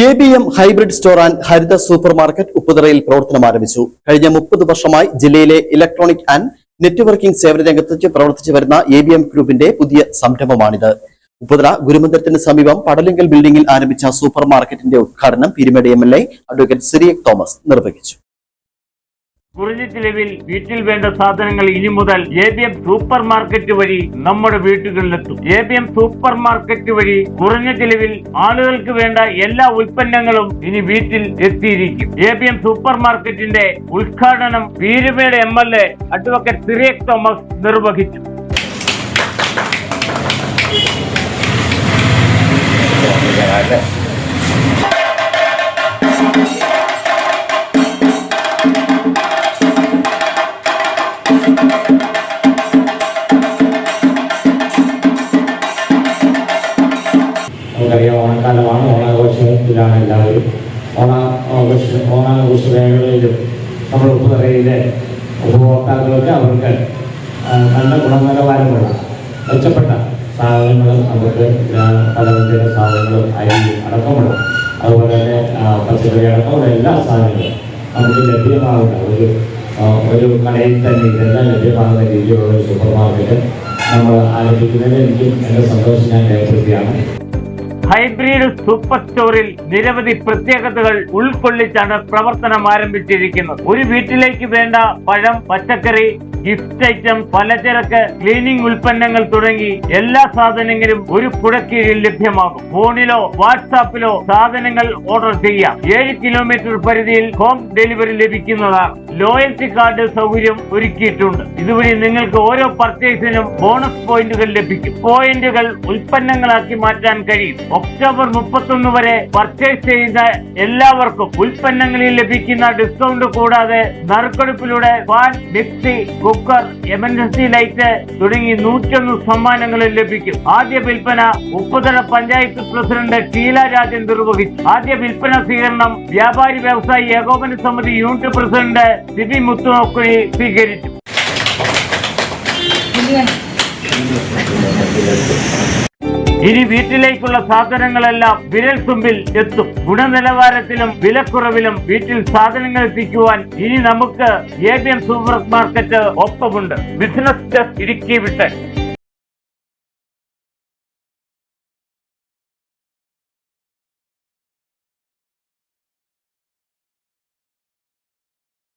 ABM hybrid store and Haritha super market ഉപ്പുതറയിൽ പ്രവർത്തനം ആരംഭിച്ചു. കഴിഞ്ഞ 30 വർഷമായി ജില്ലയിലെ ഇലക്ട്രോണിക് ആൻഡ് നെറ്റ്വർക്കിംഗ് സേവന രംഗത്ത് പ്രവർത്തിച്ചു വരുന്ന ABM ഗ്രൂപ്പിന്റെ പുതിയ സംരംഭമാണിത്. ഉപ്പുതറ ഗുരുമന്ദിരത്തിന് സമീപം പടലിങ്കൽ ബിൽഡിംഗിൽ ആരംഭിച്ച സൂപ്പർ മാർക്കറ്റിന്റെ ഉദ്ഘാടനം പീരുമേട് MLA അഡ്വക്കേറ്റ് സിറിയക് തോമസ് നിർവഹിച്ചു. കുറഞ്ഞ ചിലവിൽ വീട്ടിൽ വേണ്ട സാധനങ്ങൾ ഇനി മുതൽ ABM സൂപ്പർ മാർക്കറ്റ് വഴി നമ്മുടെ വീടുകളിലെത്തും. ABM സൂപ്പർ മാർക്കറ്റ് വഴി കുറഞ്ഞ ചിലവിൽ ആളുകൾക്ക് വേണ്ട എല്ലാ ഉൽപ്പന്നങ്ങളും ഇനി വീട്ടിൽ എത്തിയിരിക്കും. ABM സൂപ്പർ മാർക്കറ്റിന്റെ ഉദ്ഘാടനം പീരുമേട് MLA അഡ്വക്കേറ്റ് സിറിയക് തോമസ് നിർവഹിച്ചു. നമുക്കറിയാം, ഓണക്കാലമാണ്. ഓണാഘോഷത്തിലാണ് എല്ലാവരും. ഓണാഘോഷ മേഖലയിലും നമ്മുടെ ഉപ്പുതറയിലെ ഉപഭോക്താക്കൾക്ക് അവർക്ക് നല്ല ഗുണനിലവാരമുള്ള മെച്ചപ്പെട്ട സാധനങ്ങൾ നമുക്ക് പലതര സാധനങ്ങളും അരി അടക്കമുള്ള അതുപോലെ തന്നെ പച്ചക്കറി അടക്കമുള്ള എല്ലാ സാധനങ്ങളും നമുക്ക് ലഭ്യമാകുന്ന ഒരു കടയിൽ തന്നെ ഇതെല്ലാം ലഭ്യമാകുന്ന രീതിയിലുള്ള ഒരു സൂപ്പർ മാർക്കറ്റ് നമ്മൾ ആരംഭിക്കുന്നതിൽ എനിക്കും എൻ്റെ സന്തോഷം ഞാൻ രേഖപ്പെടുത്തിയാണ്. ഹൈബ്രിഡ് സൂപ്പർ സ്റ്റോറിൽ നിരവധി പ്രത്യേകതകൾ ഉൾക്കൊള്ളിച്ചാണ് പ്രവർത്തനം ആരംഭിച്ചിരിക്കുന്നത്. ഒരു വീട്ടിലേക്ക് വേണ്ട പഴം, പച്ചക്കറി, ഗിഫ്റ്റ് ഐറ്റം, പലചരക്ക്, ക്ലീനിംഗ് ഉൽപ്പന്നങ്ങൾ തുടങ്ങി എല്ലാ സാധനങ്ങളും ഒരു കുടക്കീഴിൽ ലഭ്യമാകും. ഫോണിലോ വാട്സാപ്പിലോ സാധനങ്ങൾ ഓർഡർ ചെയ്യാം. 7 കിലോമീറ്റർ പരിധിയിൽ ഹോം ഡെലിവറി ലഭിക്കുന്നതാണ്. ലോയൽറ്റി കാർഡ് സൗകര്യം ഒരുക്കിയിട്ടുണ്ട്. ഇതുവഴി നിങ്ങൾക്ക് ഓരോ പർച്ചേസിനും ബോണസ് പോയിന്റുകൾ ലഭിക്കും. പോയിന്റുകൾ ഉൽപ്പന്നങ്ങളാക്കി മാറ്റാൻ കഴിയും. ഒക്ടോബർ 31 വരെ പർച്ചേസ് ചെയ്യുന്ന എല്ലാവർക്കും ഉൽപ്പന്നങ്ങളിൽ ലഭിക്കുന്ന ഡിസ്കൗണ്ട് കൂടാതെ നറുക്കെടുപ്പിലൂടെ fan, mixie, cooker, emergency light തുടങ്ങി 101 സമ്മാനങ്ങളും ലഭിക്കും. ആദ്യ വിൽപ്പന ഉപ്പുതറ പഞ്ചായത്ത് പ്രസിഡന്റ് ഷീല രാജൻ നിർവഹിച്ചു. ആദ്യ വിൽപ്പന സ്വീകരണം വ്യാപാരി വ്യവസായി ഏകോപന സമിതി യൂണിറ്റ് പ്രസിഡന്റ് സിബി മുത്തുനോക്കുഴി സ്വീകരിച്ചു. ഇനി വീട്ടിലേക്കുള്ള സാധനങ്ങളെല്ലാം വിരൽ തുമ്പിൽ എത്തും. ഗുണനിലവാരത്തിലും വിലക്കുറവിലും വീട്ടിൽ സാധനങ്ങൾ എത്തിക്കുവാൻ ഇനി നമുക്ക് ABM സൂപ്പർ മാർക്കറ്റ് ഒപ്പമുണ്ട്. ബിസിനസ് ഡെസ്ക് ഇടുക്കി വിട്ട്.